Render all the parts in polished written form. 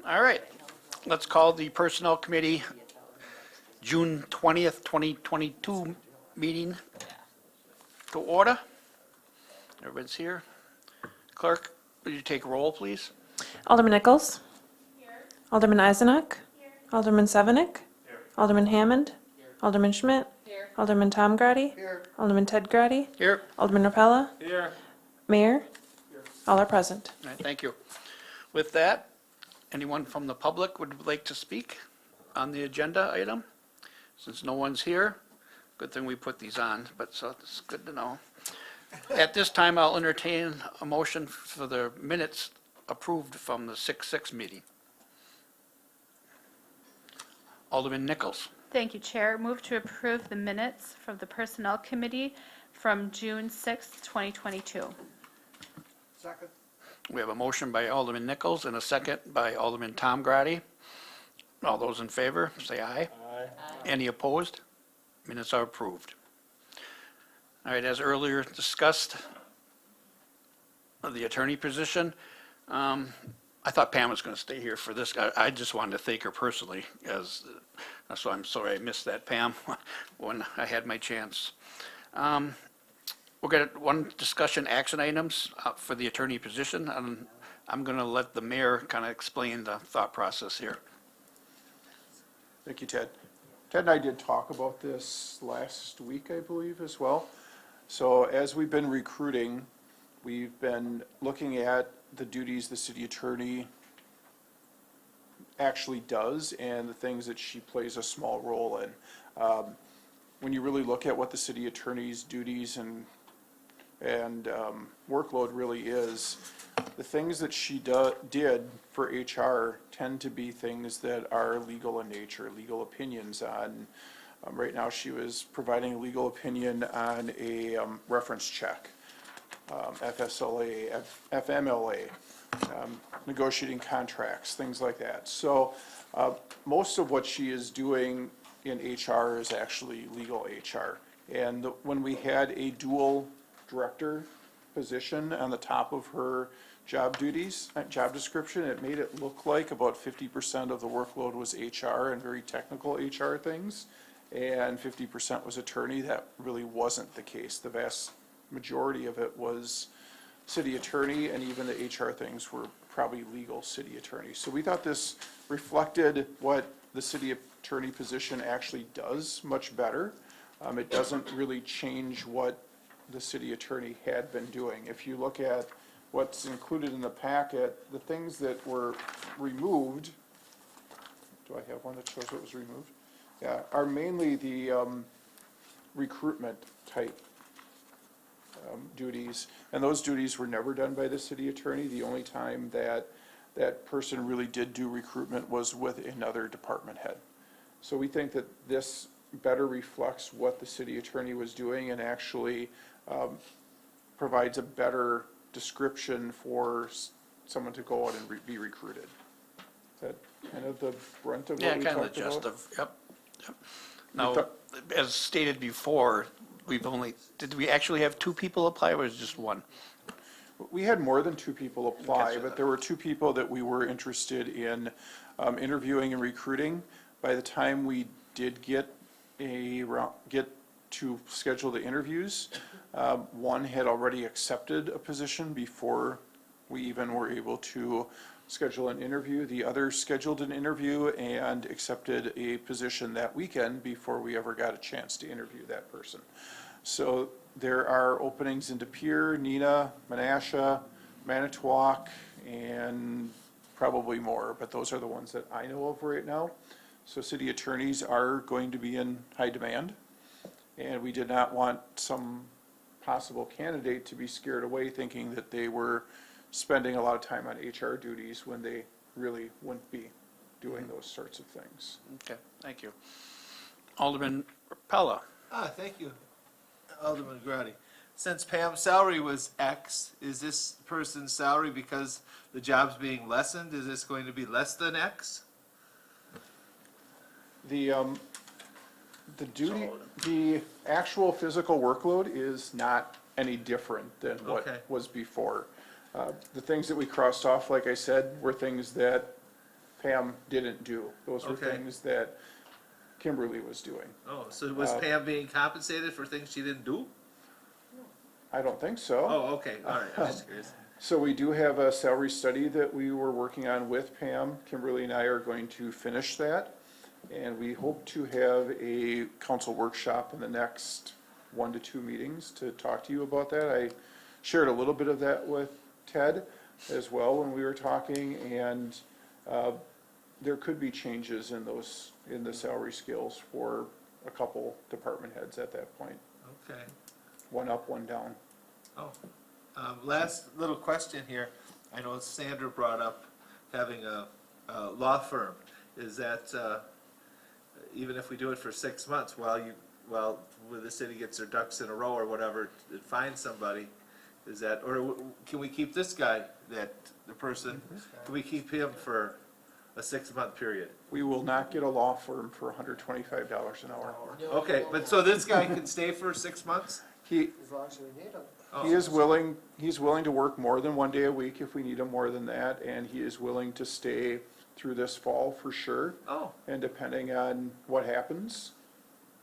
All right, let's call the Personnel Committee June 20th, 2022 meeting to order. Everyone's here. Clerk, would you take roll, please? Alderman Nichols. Alderman Eisenach. Alderman Sevenick. Alderman Hammond. Alderman Schmidt. Alderman Tom Grady. Alderman Ted Grady. Here. Alderman Rapella. Here. Mayor. All are present. All right, thank you. With that, anyone from the public would like to speak on the agenda item? Since no one's here, good thing we put these on, but so it's good to know. At this time, I'll entertain a motion for the minutes approved from the 6-6 meeting. Alderman Nichols. Thank you, Chair. Move to approve the minutes from the Personnel Committee from June 6th, 2022. Second. We have a motion by Alderman Nichols and a second by Alderman Tom Grady. All those in favor, say aye. Aye. Any opposed? Minutes are approved. All right, as earlier discussed, the attorney position, I thought Pam was going to stay here for this. I just wanted to thank her personally, so I'm sorry I missed that, Pam, when I had my chance. We're going to, one discussion action items for the attorney position, and I'm going to let the mayor kind of explain the thought process here. Thank you, Ted. Ted and I did talk about this last week, I believe, as well. So as we've been recruiting, we've been looking at the duties the city attorney actually does and the things that she plays a small role in. When you really look at what the city attorney's duties and workload really is, the things that she did for HR tend to be things that are legal in nature, legal opinions on. Right now, she was providing a legal opinion on a reference check, FSLA, FMLA, negotiating contracts, things like that. So most of what she is doing in HR is actually legal HR. And when we had a dual director position on the top of her job duties, job description, it made it look like about 50% of the workload was HR and very technical HR things, and 50% was attorney. That really wasn't the case. The vast majority of it was city attorney, and even the HR things were probably legal city attorney. So we thought this reflected what the city attorney position actually does much better. It doesn't really change what the city attorney had been doing. If you look at what's included in the packet, the things that were removed, do I have one that shows what was removed? Yeah, are mainly the recruitment type duties, and those duties were never done by the city attorney. The only time that that person really did do recruitment was with another department head. So we think that this better reflects what the city attorney was doing and actually provides a better description for someone to go out and be recruited. Is that kind of the brunt of what we talked about? Yeah, kind of the gist of, yep. Now, as stated before, did we actually have 2 people apply, or was it just 1? We had more than 2 people apply, Gotcha. but there were 2 people that we were interested in interviewing and recruiting. By the time we did get to schedule the interviews, one had already accepted a position before we even were able to schedule an interview. The other scheduled an interview and accepted a position that weekend before we ever got a chance to interview that person. So there are openings in De Pere, Neenah, Menasha, Manitowoc, and probably more, but those are the ones that I know of right now. So city attorneys are going to be in high demand, and we did not want some possible candidate to be scared away thinking that they were spending a lot of time on HR duties when they really wouldn't be doing those sorts of things. Okay, thank you. Alderman Rapella. Thank you, Alderman Grady. Since Pam's salary was X, is this person's salary, because the job's being lessened, is this going to be less than X? The actual physical workload is not any different than what was before. The things that we crossed off, like I said, were things that Pam didn't do. Those were Okay. things that Kimberly was doing. Oh, so was Pam being compensated for things she didn't do? I don't think so. Oh, okay, all right, I was just curious. So we do have a salary study that we were working on with Pam. Kimberly and I are going to finish that. And we hope to have a council workshop in the next 1 to 2 meetings to talk to you about that. I shared a little bit of that with Ted as well when we were talking, and there could be changes in the salary scales for a couple department heads at that point. Okay. One up, one down. Oh, last little question here. I know Sandra brought up having a law firm. Is that, even if we do it for 6 months, while the city gets their ducks in a row or whatever, and finds somebody, is that, or can we keep this guy, the person, can we keep him for a 6-month period? We will not get a law firm for $125 an hour. Okay, but so this guy can stay for 6 months? He, As long as we need them. He is willing, he's willing to work more than 1 day a week if we need him more than that, and he is willing to stay through this fall for sure. Oh, And depending on what happens,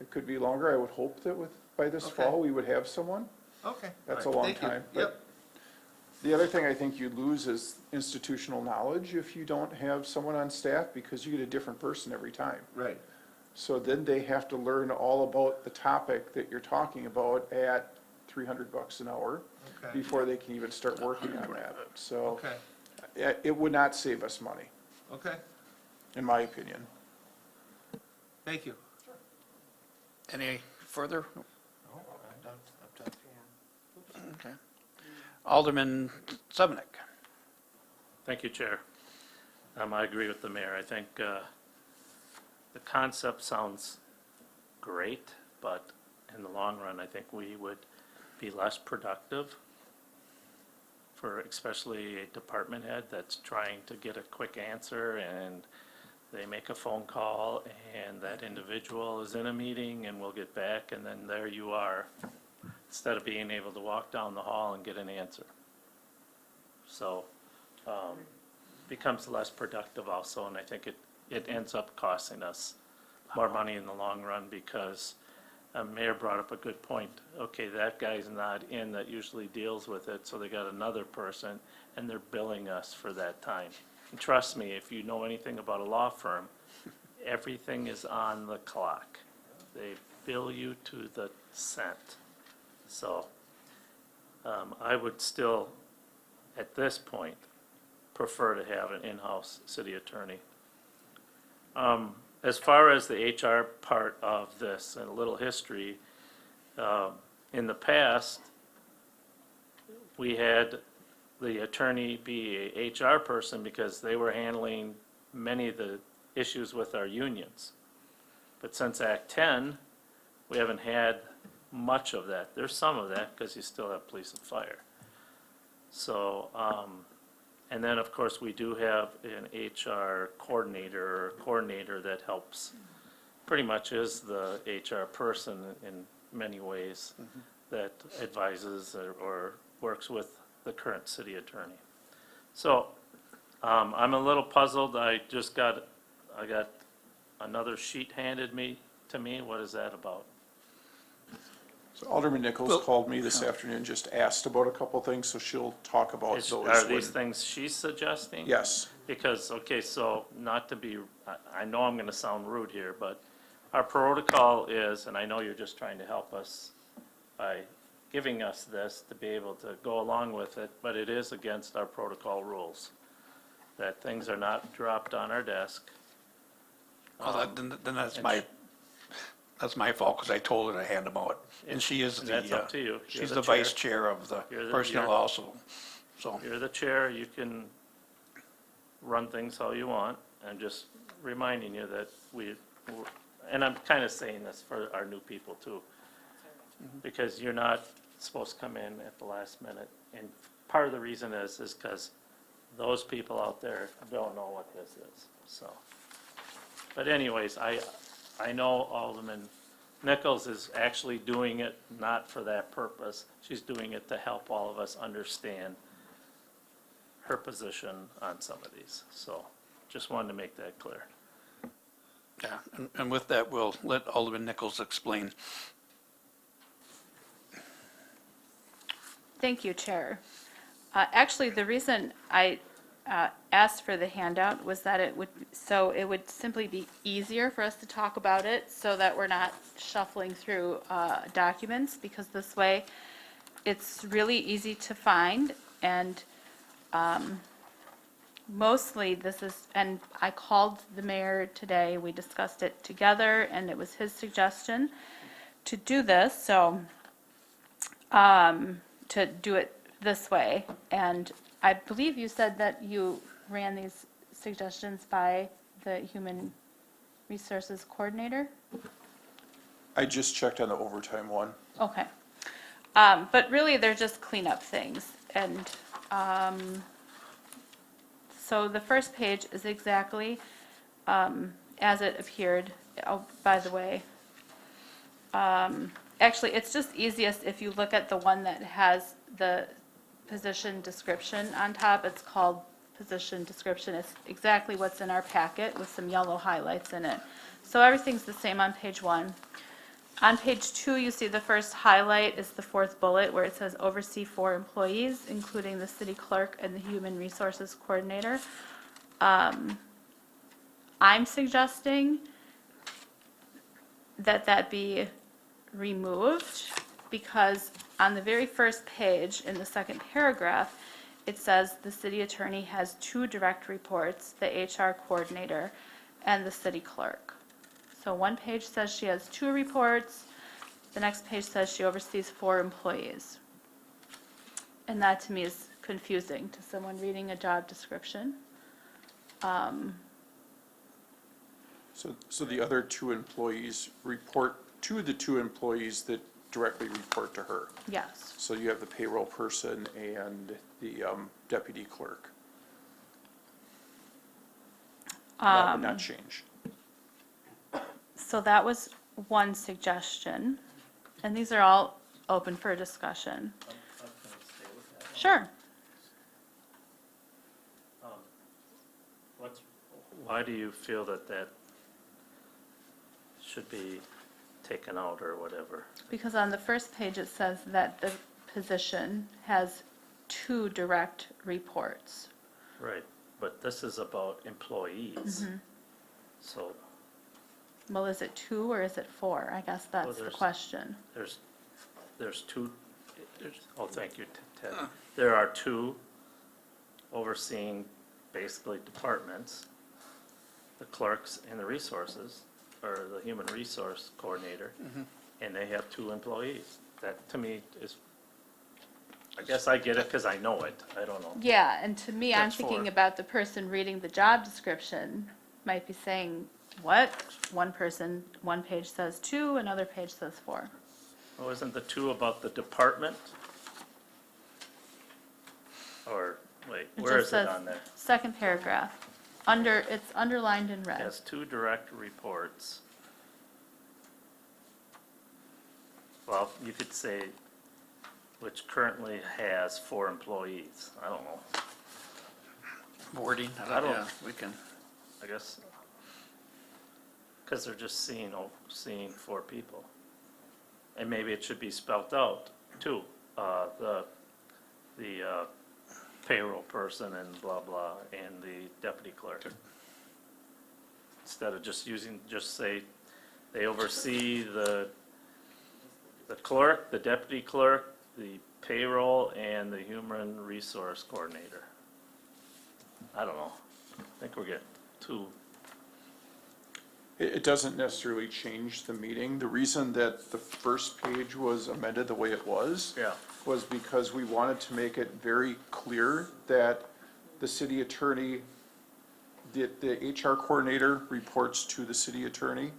it could be longer. I would hope that by this Okay. fall, we would have someone. okay. That's All a right, long thank you. time. Yep, The other thing I think you lose is institutional knowledge if you don't have someone on staff, because you get a different person every time. right, So then they have to learn all about the topic that you're talking about at $300 an hour okay, before they can even start working on that. So okay, it would not save us money, okay, in my opinion. thank you. Any further? I'm done. Okay. Alderman Severnick. Thank you, Chair. I agree with the mayor. I think the concept sounds great, but in the long run, I think we would be less productive for especially a department head that's trying to get a quick answer, and they make a phone call and that individual is in a meeting and will get back, and then there you are, instead of being able to walk down the hall and get an answer. So, becomes less productive also, and I think it ends up costing us more money in the long run, because Mayor brought up a good point. Okay, that guy's not in that usually deals with it, so they got another person, and they're billing us for that time. And trust me, if you know anything about a law firm, everything is on the clock. They bill you to the cent. So, I would still, at this point, prefer to have an in-house city attorney. As far as the HR part of this, and a little history, in the past, we had the attorney be a HR person because they were handling many of the issues with our unions. But since Act 10, we haven't had much of that. There's some of that because you still have police and fire. So, and then, of course, we do have an HR coordinator that helps, pretty much is the HR person in many ways, that advises or works with the current city attorney. So, I'm a little puzzled. I got another sheet handed to me. What is that about? So Alderman Nichols Well- called me this afternoon, just asked about a couple things, so she'll talk about those. Are these when- things she's suggesting? Yes. Because, okay, so not to be, I know I'm gonna sound rude here, but our protocol is, and I know you're just trying to help us by giving us this to be able to go along with it, but it is against our protocol rules, that things are not dropped on our desk. Well, then that's my fault, because I told her to hand them out. And she is And that's up to you. You're she's the the vice chair. chair of the You're the- personnel you're- also, so. You're the chair, you can run things how you want. I'm just reminding you that and I'm kind of saying this for our new people too, because you're not supposed to come in at the last minute. And part of the reason is because those people out there don't know what this is, so. But anyways, I know Alderman Nichols is actually doing it not for that purpose. She's doing it to help all of us understand her position on some of these, so just wanted to make that clear. Yeah, and with that, we'll let Alderman Nichols explain. Thank you, Chair. Actually, the reason I asked for the handout was that it would simply be easier for us to talk about it so that we're not shuffling through documents, because this way it's really easy to find, and mostly this is, and I called the mayor today, we discussed it together, and it was his suggestion to do this, so to do it this way. And I believe you said that you ran these suggestions by the Human Resources Coordinator? I just checked on the overtime one. Okay. But really, they're just cleanup things. And so the first page is exactly as it appeared. Oh, by the way, actually, it's just easiest if you look at the one that has the position description on top. It's called position description. It's exactly what's in our packet with some yellow highlights in it. So everything's the same on page 1. On page 2, you see the first highlight is the 4th bullet where it says oversee 4 employees, including the city clerk and the human resources coordinator. I'm suggesting that be removed, because on the very first page in the second paragraph, it says the city attorney has 2 direct reports, the HR coordinator and the city clerk. So one page says she has 2 reports, the next page says she oversees 4 employees. And that to me is confusing to someone reading a job description. So the other 2 employees report to the 2 employees that directly report to her. Yes. So you have the payroll person and the deputy clerk. That would not change. So that was one suggestion, and these are all open for discussion. Sure. Why do you feel that should be taken out or whatever? Because on the first page, it says that the position has 2 direct reports. Right, but this is about employees. So Well, is it 2 or is it 4? I guess that's the there's- question. there's 2, oh, thank you, Ted. There are 2 overseeing basically departments, the clerks and the resources, or the human resource coordinator, and they have 2 employees. That to me is, I guess I get it because I know it, I don't know. Yeah, and to me, I'm That's thinking 4. about the person reading the job description might be saying, what? One page says 2, another page says 4. Oh, isn't the 2 about the department? Or, wait, It where just is it says on there? Second paragraph. It's underlined in red. Has 2 direct reports. Well, you could say, which currently has 4 employees. I don't know, Wording, I don't- yeah, we can, I guess. Because they're just seeing 4 people. And maybe it should be spelt out too, the payroll person and blah, blah, and the deputy clerk. Instead of just say, they oversee the clerk, the deputy clerk, the payroll, and the human resource coordinator. I don't know, I think we're getting too, It doesn't necessarily change the meaning. The reason that the first page was amended the way it was yeah, was because we wanted to make it very clear that the city attorney, the HR coordinator reports to the city attorney,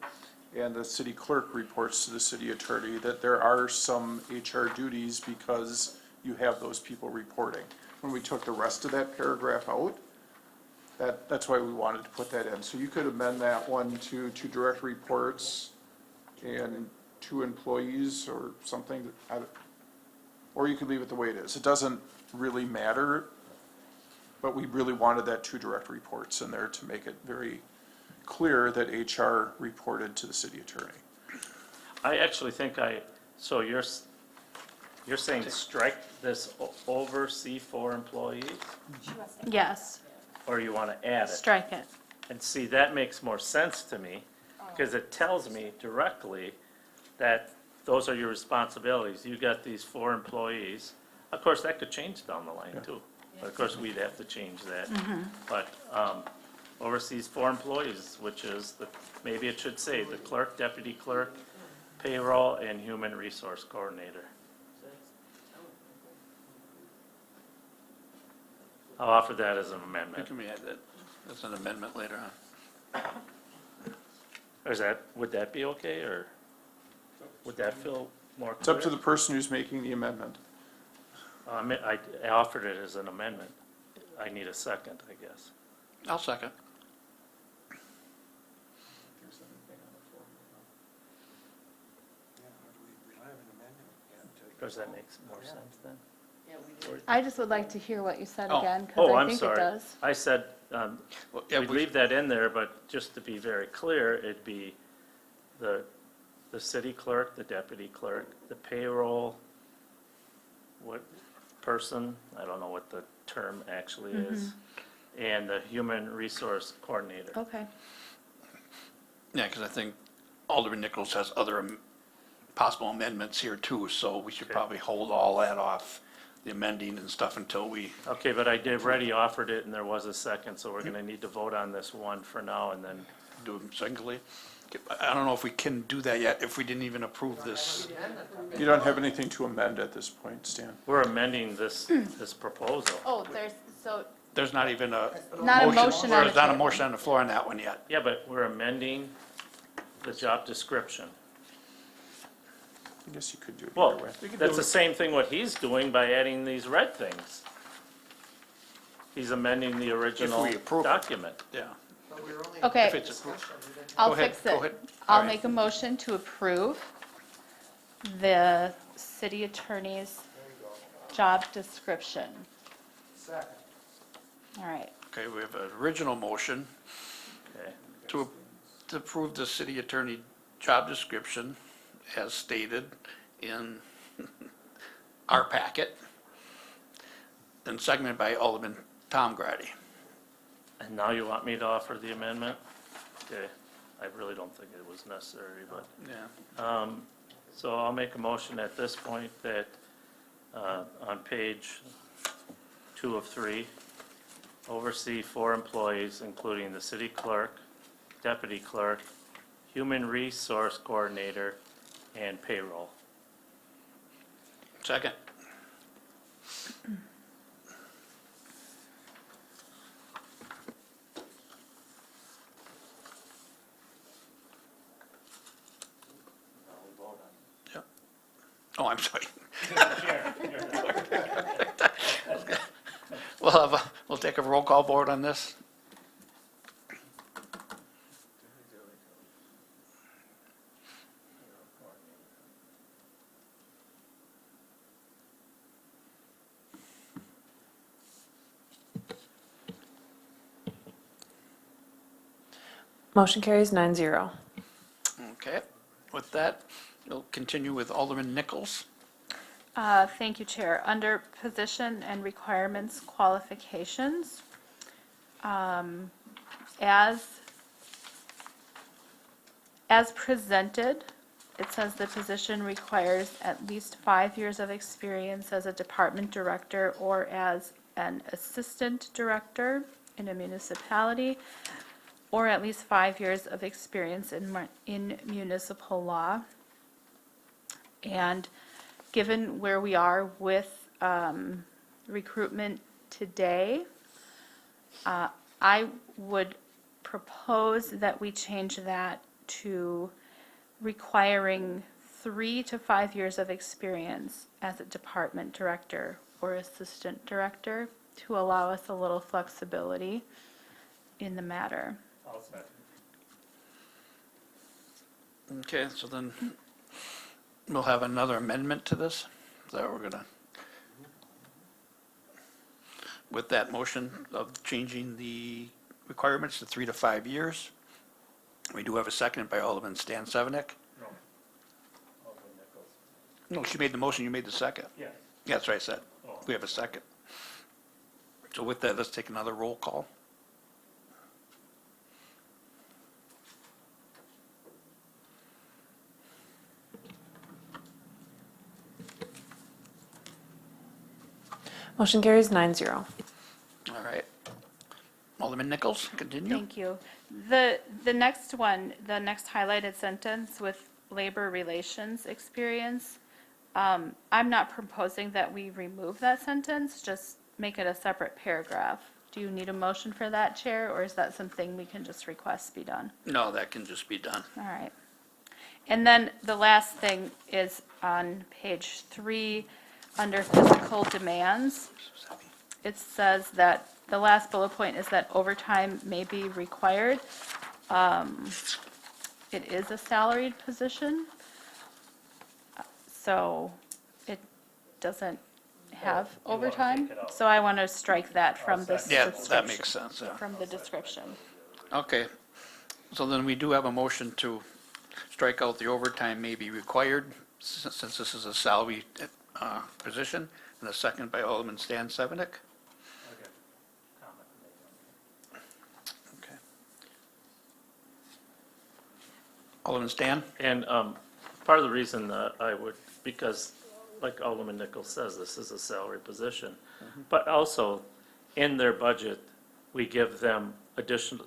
and the city clerk reports to the city attorney, that there are some HR duties because you have those people reporting. When we took the rest of that paragraph out, that's why we wanted to put that in. So you could amend that one to 2 direct reports and 2 employees or something, or you could leave it the way it is. It doesn't really matter. But we really wanted that 2 direct reports in there to make it very clear that HR reported to the city attorney. I actually think so you're saying strike this oversee 4 employees, Yes, or you want to add it? strike it. And see, that makes more sense to me, because it tells me directly that those are your responsibilities. You got these 4 employees. Of course, that could change down the line too. But of course, we'd have to change that. But oversees 4 employees, which is, maybe it should say the clerk, deputy clerk, payroll, and human resource coordinator. I'll offer that as an We amendment. can add that as an amendment later on. Or would that be okay, or would that feel more clear? It's up to the person who's making the amendment. I offered it as an amendment. I need a second, I guess. I'll second. Does that make more sense then? I just would like to hear what you said Oh. again, because Oh, I I'm think it sorry. does. I said, Well, yeah, we'd leave that in there, but just to be very clear, it'd be the city clerk, the deputy clerk, the payroll, what person, I don't know what the term actually is, and the human resource coordinator. Okay. Yeah, because I think Alderman Nichols has other possible amendments here too, so we should Okay. probably hold all that off, the amending and stuff, until we, Okay, but I did already offered it and there was a second, so we're gonna need to vote on this one for now and then, do them singly. I don't know if we can do that yet, if we didn't even approve this. You don't have anything to amend at this point, Stan. we're amending this proposal. Oh, so There's not even a not a motion on the there's not a table. motion on the floor on that one yet. Yeah, but we're amending the job description. I guess you could do it Well, either way. We could that's do the it- same thing what he's doing by adding these red things. He's amending the original approve it. document. Yeah. Okay, If it's approved. I'll Go ahead, fix go it. ahead. I'll All right. make a motion to approve the city attorney's job description. All right, Okay, we have an original motion Okay. to approve the city attorney job description as stated in our packet, and seconded by Alderman Tom Grady. And now you want me to offer the amendment? Okay, I really don't think it was necessary, but, Yeah. so I'll make a motion at this point that, on page 2 of 3, oversee 4 employees, including the city clerk, deputy clerk, human resource coordinator, and payroll. Second. Yeah. Oh, I'm sorry. We'll take a roll call vote on this. Motion carries 9-0. Okay, with that, we'll continue with Alderman Nichols. thank you, Chair. Under position and requirements qualifications, as presented, it says the position requires at least 5 years of experience as a department director or as an assistant director in a municipality, or at least 5 years of experience in municipal law. And given where we are with recruitment today, I would propose that we change that to requiring 3 to 5 years of experience as a department director or assistant director to allow us a little flexibility in the matter. Okay, so then we'll have another amendment to this. Is that what we're gonna? with that motion of changing the requirements to 3 to 5 years. We do have a second by Alderman Stan Sevenick. No. Alderman Nichols. No, she made the motion, you made the second. Yes. Yeah, that's what I said. Oh. We have a second. So with that, let's take another roll call. Motion carries 9-0. All right. Alderman Nichols, continue. Thank you. The next one, the next highlighted sentence with labor relations experience, I'm not proposing that we remove that sentence, just make it a separate paragraph. Do you need a motion for that, Chair, or is that something we can just request be done? No, that can just be done. All right. And then the last thing is on page 3, under physical demands. It says that, the last bullet point is that overtime may be required. It is a salaried position, so it doesn't have you wanna overtime. take it out. So I want to strike that from this Yeah, description. that makes sense, yeah. From the description. Okay, so then we do have a motion to strike out the overtime may be required, since this is a salary position, and a second by Alderman Stan Sevenick. Okay. Comment to make on Okay. Alderman Stan? And part of the reason that I would, because like Alderman Nichols says, this is a salary position. But also, in their budget, we give them additional,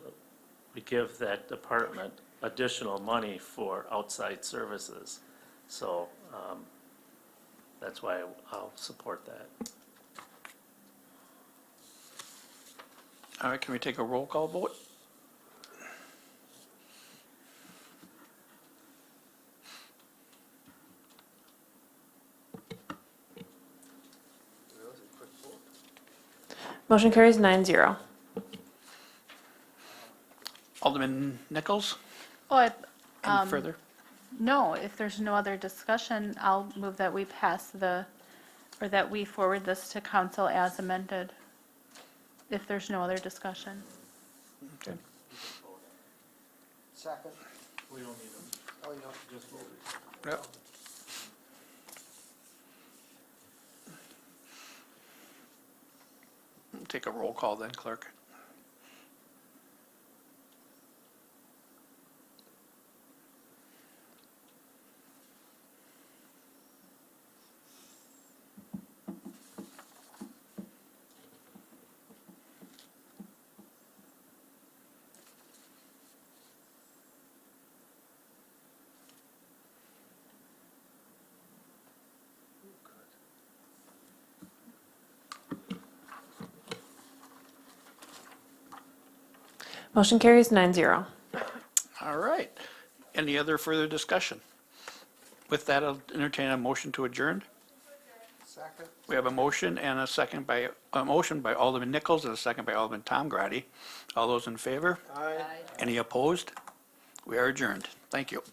we give that department additional money for outside services. So that's why I'll support that. All right, can we take a roll call vote? Motion carries 9-0. Alderman Nichols, Oh, any further? no, if there's no other discussion, I'll move that we pass or that we forward this to council as amended, if there's no other discussion. Okay. Second. We don't need them, Oh, you don't. just vote. Yep. Take a roll call then, clerk. Motion carries 9-0. All right. Any other further discussion? With that, I'll entertain a motion to adjourn. Second. We have a motion and a motion by Alderman Nichols and a second by Alderman Tom Grady. All those in favor? Aye. Any opposed? We are adjourned. Thank you.